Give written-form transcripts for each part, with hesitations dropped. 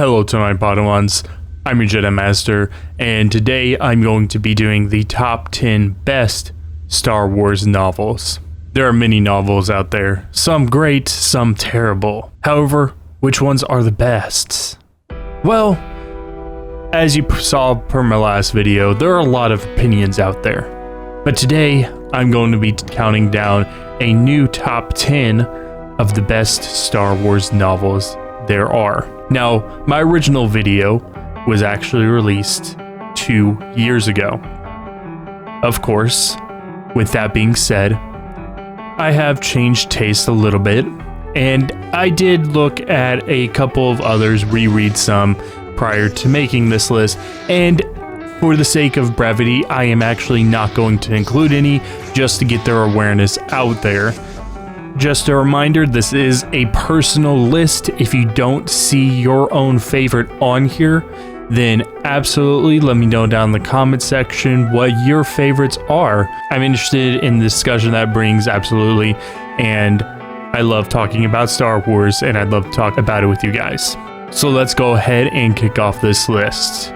Hello to my Padawans, I'm your Jedi Master, and today I'm going to be doing the top 10 best Star Wars novels. There are many novels out there, some great, some terrible. However, which ones are the best? Well, as you saw per my last video, there are a lot of opinions out there. But today, I'm going to be counting down a new top 10 of the best Star Wars novels there are. Now, my original video was actually released 2 years ago. Of course, with that being said, I have changed taste a little bit, and I did look at a couple of others, reread some prior to making this list, and for the sake of brevity, I am actually not going to include any just to get their awareness out there. Just a reminder, this is a personal list. If you don't see your own favorite on here, then absolutely let me know down in the comment section what your favorites are. I'm interested in the discussion that brings, absolutely, and I love talking about Star Wars, and I'd love to talk about it with you guys. So let's go ahead and kick off this list.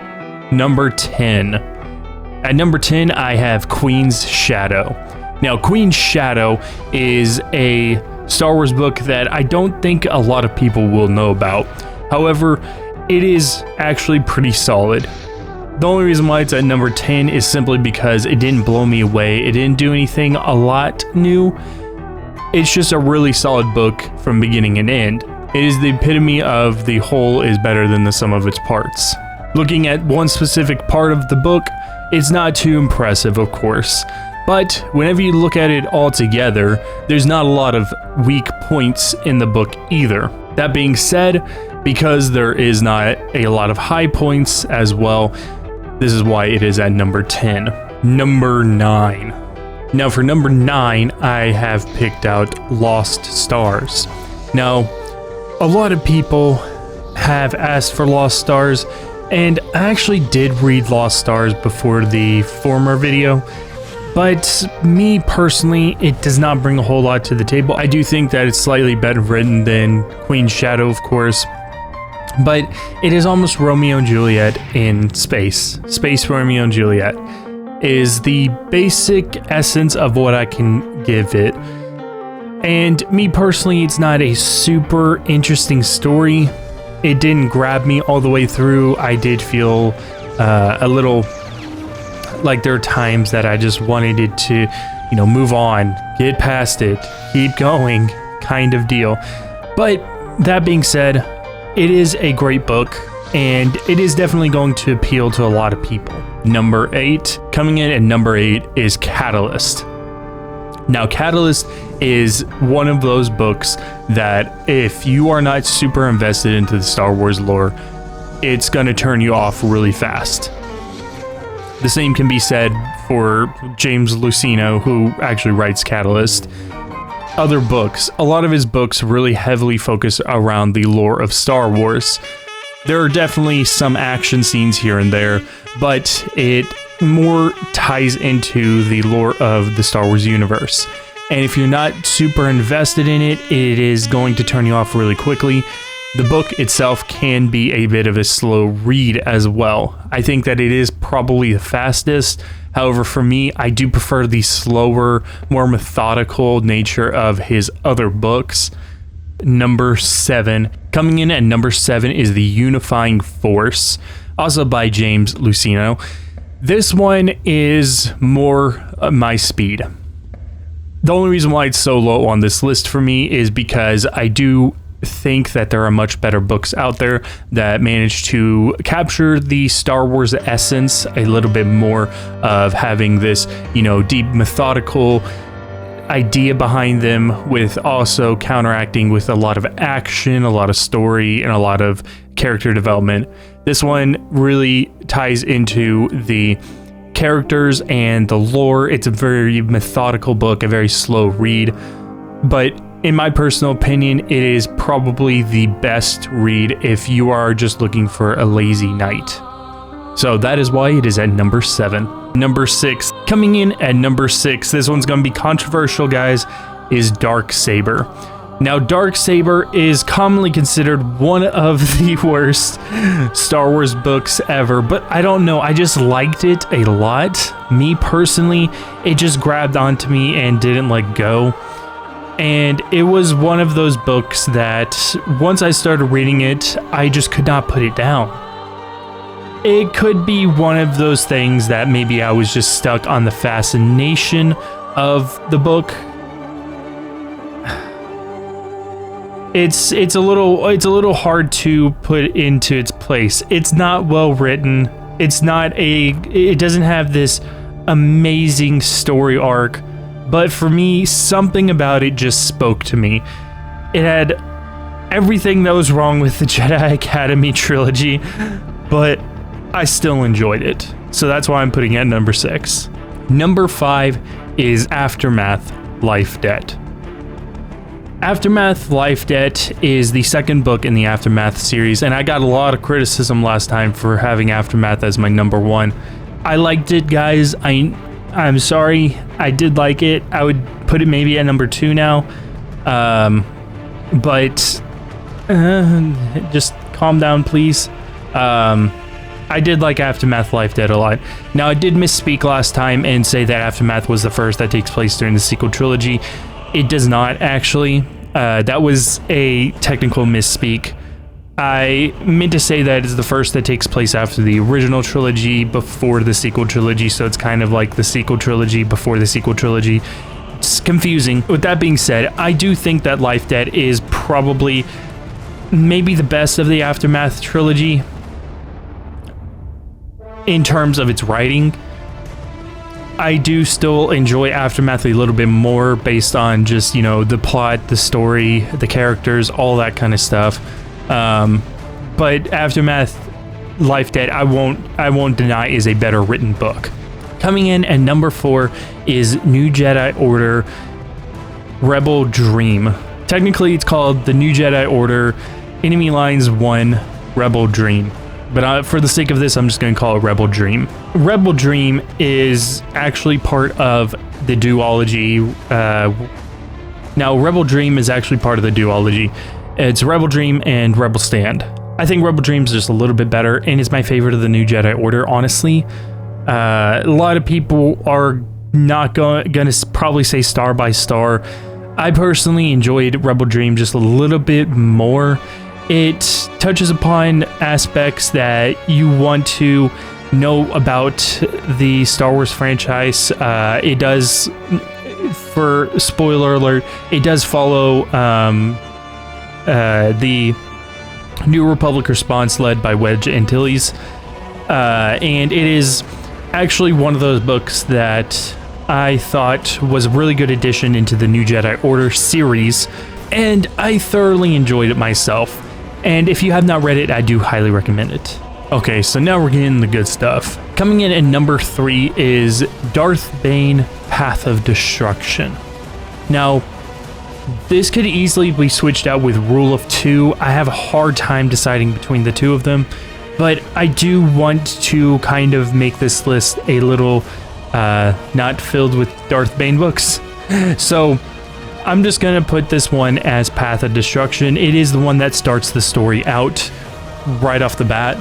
Number 10. At number 10, I have Queen's Shadow. Now, Queen's Shadow is a Star Wars book that I don't think a lot of people will know about. However, it is actually pretty solid. The only reason why it's at number 10 is simply because it didn't blow me away. It didn't do anything a lot new. It's just a really solid book from beginning and end. It is the epitome of the whole is better than the sum of its parts. Looking at one specific part of the book, it's not too impressive, of course. But whenever you look at it all together, there's not a lot of weak points in the book either. That being said, because there is not a lot of high points as well, this is why it is at number 10. Number 9. Now for number 9, I have picked out Lost Stars. Now, a lot of people have asked for Lost Stars, and I actually did read Lost Stars before the former video. But me personally, it does not bring a whole lot to the table. I do think that it's slightly better written than Queen's Shadow, of course. But it is almost Romeo and Juliet in space. Space Romeo and Juliet is the basic essence of what I can give it. And me personally, it's not a super interesting story. It didn't grab me all the way through. I did feel a little like there are times that I just wanted it to, move on, get past it, keep going, kind of deal. But that being said, it is a great book, and it is definitely going to appeal to a lot of people. Number 8, coming in at number 8 is Catalyst. Now, Catalyst is one of those books that if you are not super invested into the Star Wars lore, it's going to turn you off really fast. The same can be said for James Luceno, who actually writes Catalyst. Other books, a lot of his books really heavily focus around the lore of Star Wars. There are definitely some action scenes here and there, but it more ties into the lore of the Star Wars universe. And if you're not super invested in it, it is going to turn you off really quickly. The book itself can be a bit of a slow read as well. I think that it is probably the fastest. However, for me, I do prefer the slower, more methodical nature of his other books. Number 7. Coming in at number 7 is The Unifying Force, also by James Luceno. This one is more my speed. The only reason why it's so low on this list for me is because I do think that there are much better books out there that manage to capture the Star Wars essence a little bit more, of having this, deep methodical idea behind them, with also counteracting with a lot of action, a lot of story, and a lot of character development. This one really ties into the characters and the lore. It's a very methodical book, a very slow read, but in my personal opinion, it is probably the best read if you are just looking for a lazy night. So that is why it is at number 7. Number 6. Coming in at number 6, this one's going to be controversial, guys, is Dark Saber. Now, Dark Saber is commonly considered one of the worst Star Wars books ever, but I don't know, I just liked it a lot. Me personally, it just grabbed onto me and didn't let go. And it was one of those books that once I started reading it, I just could not put it down. It could be one of those things that maybe I was just stuck on the fascination of the book. It's a little hard to put into its place. It's not well written. It doesn't have this amazing story arc, but for me, something about it just spoke to me. It had everything that was wrong with the Jedi Academy trilogy, but I still enjoyed it. So that's why I'm putting it at number 6. Number 5 is Aftermath: Life Debt. Aftermath: Life Debt is the second book in the Aftermath series, and I got a lot of criticism last time for having Aftermath as my number 1. I liked it, guys. I'm sorry. I did like it. I would put it maybe at number 2 now. But just calm down, please. I did like Aftermath: Life Debt a lot. Now, I did misspeak last time and say that Aftermath was the first that takes place during the sequel trilogy. It does not, actually. That was a technical misspeak. I meant to say that it's the first that takes place after the original trilogy, before the sequel trilogy, so it's kind of like the sequel trilogy before the sequel trilogy. It's confusing. With that being said, I do think that Life Debt is probably maybe the best of the Aftermath trilogy in terms of its writing. I do still enjoy Aftermath a little bit more based on just, the plot, the story, the characters, all that kind of stuff. But Aftermath: Life Debt, I won't deny, is a better written book. Coming in at number 4 is New Jedi Order: Rebel Dream. Technically, it's called the New Jedi Order Enemy Lines 1 Rebel Dream. But for the sake of this, I'm just going to call it Rebel Dream. Rebel Dream is actually part of the duology. Now, Rebel Dream is actually part of the duology. It's Rebel Dream and Rebel Stand. I think Rebel Dream is just a little bit better, and it's my favorite of the New Jedi Order, honestly. A lot of people are not going to probably say star by star. I personally enjoyed Rebel Dream just a little bit more. It touches upon aspects that you want to know about the Star Wars franchise. It does, for spoiler alert, it does follow the New Republic response led by Wedge Antilles. And it is actually one of those books that I thought was a really good addition into the New Jedi Order series, and I thoroughly enjoyed it myself. And if you have not read it, I do highly recommend it. Okay, so now we're getting the good stuff. Coming in at number 3 is Darth Bane: Path of Destruction. Now, this could easily be switched out with Rule of 2. I have a hard time deciding between the two of them, but I do want to kind of make this list a little not filled with Darth Bane books. So I'm just going to put this one as Path of Destruction. It is the one that starts the story out right off the bat,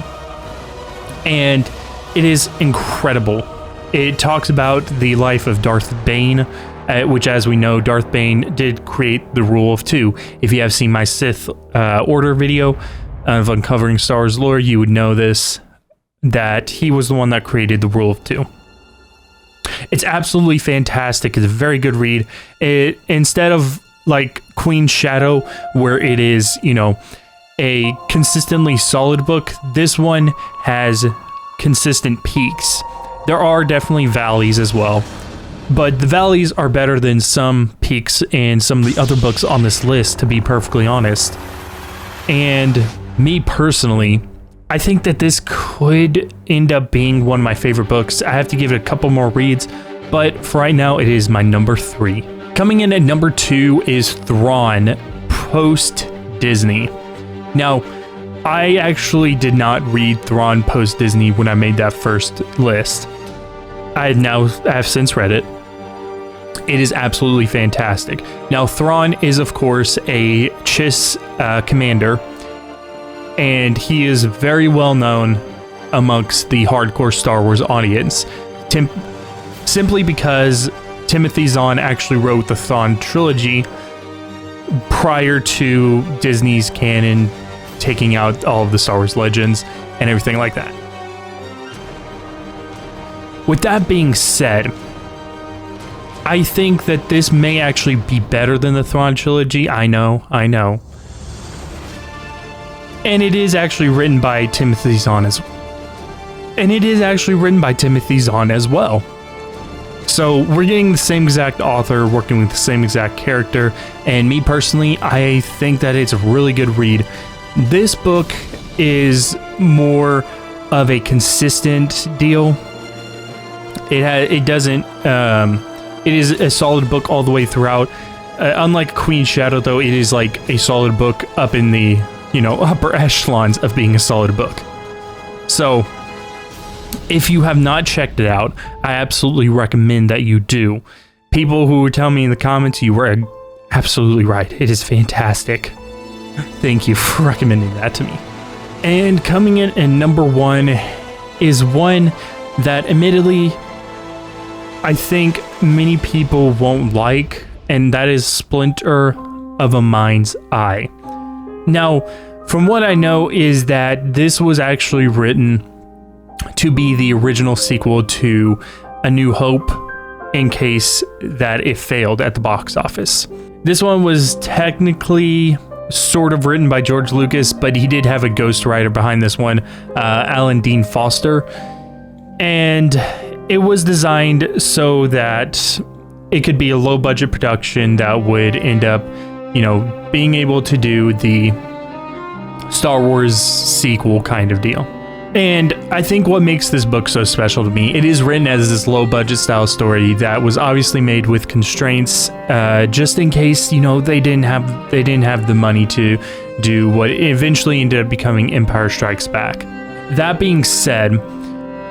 and it is incredible. It talks about the life of Darth Bane, which, as we know, Darth Bane did create the Rule of 2. If you have seen my Sith Order video of uncovering Star Wars lore, you would know this, that he was the one that created the Rule of 2. It's absolutely fantastic. It's a very good read. It, instead of like Queen's Shadow, where it is, a consistently solid book, this one has consistent peaks. There are definitely valleys as well, but the valleys are better than some peaks in some of the other books on this list, to be perfectly honest. And me personally, I think that this could end up being one of my favorite books. I have to give it a couple more reads, but for right now, it is my number 3. Coming in at number 2 is Thrawn, post-Disney. Now, I actually did not read Thrawn post-Disney when I made that first list. I have since read it, It is absolutely fantastic. Now, Thrawn is, of course, a Chiss commander, and he is very well known amongst the hardcore Star Wars audience, simply because Timothy Zahn actually wrote the Thrawn trilogy prior to Disney's canon taking out all of the Star Wars legends and everything like that. With that being said, I think that this may actually be better than the Thrawn trilogy. I know. And it is actually written by Timothy Zahn as well. So we're getting the same exact author working with the same exact character, and me personally, I think that it's a really good read. This book is more of a consistent deal. It is a solid book all the way throughout. Unlike Queen's Shadow, though, it is like a solid book up in the, upper echelons of being a solid book. So, if you have not checked it out, I absolutely recommend that you do. People who were telling me in the comments, you were absolutely right. It is fantastic. Thank you for recommending that to me. And coming in at number 1 is one that admittedly I think many people won't like, and that is Splinter of a Mind's Eye. Now, from what I know is that this was actually written to be the original sequel to A New Hope in case that it failed at the box office. This one was technically sort of written by George Lucas, but he did have a ghostwriter behind this one, Alan Dean Foster, and it was designed so that it could be a low-budget production that would end up, being able to do the Star Wars sequel kind of deal. And I think what makes this book so special to me, it is written as this low-budget style story that was obviously made with constraints, just in case, they didn't have the money to do what eventually ended up becoming Empire Strikes Back. That being said,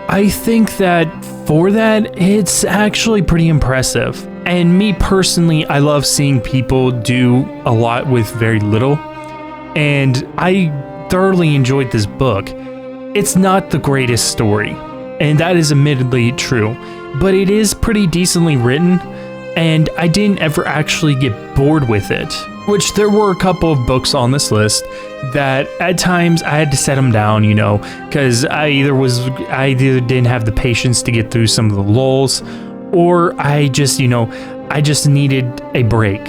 I think that for that, it's actually pretty impressive. And me personally, I love seeing people do a lot with very little. And I thoroughly enjoyed this book. It's not the greatest story, and that is admittedly true, but it is pretty decently written, and I didn't ever actually get bored with it. Which there were a couple of books on this list that at times I had to set them down, because I either didn't have the patience to get through some of the lulls, or I just needed a break.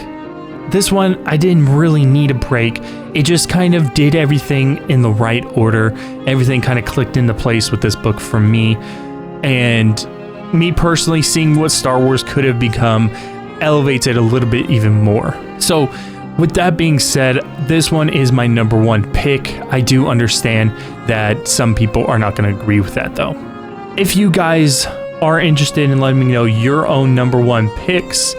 This one, I didn't really need a break. It just kind of did everything in the right order. Everything kind of clicked into place with this book for me. And me personally, seeing what Star Wars could have become elevates it a little bit even more. So, with that being said, this one is my number 1 pick. I do understand that some people are not going to agree with that, though. If you guys are interested in letting me know your own number 1 picks,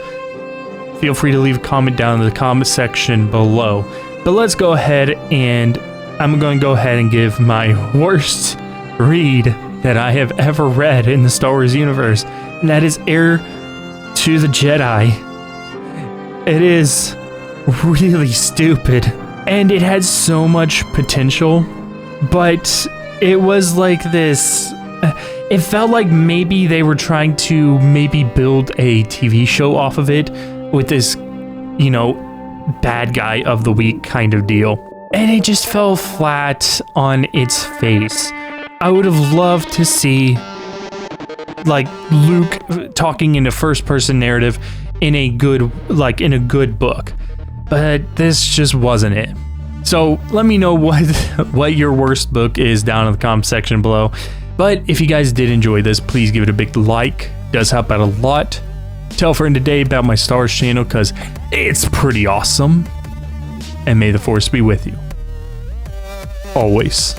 feel free to leave a comment down in the comment section below. But let's go ahead, and I'm going to go ahead and give my worst read that I have ever read in the Star Wars universe, and that is Heir to the Jedi. It is really stupid, and it had so much potential, but it was like this. It felt like maybe they were trying to build a TV show off of it with this, bad guy of the week kind of deal. And it just fell flat on its face. I would have loved to see, Luke talking in a first-person narrative in a good book. But this just wasn't it. So let me know what your worst book is down in the comment section below. But if you guys did enjoy this, please give it a big like. It does help out a lot. Tell a friend today about my Star Wars channel because it's pretty awesome. And may the Force be with you. Always.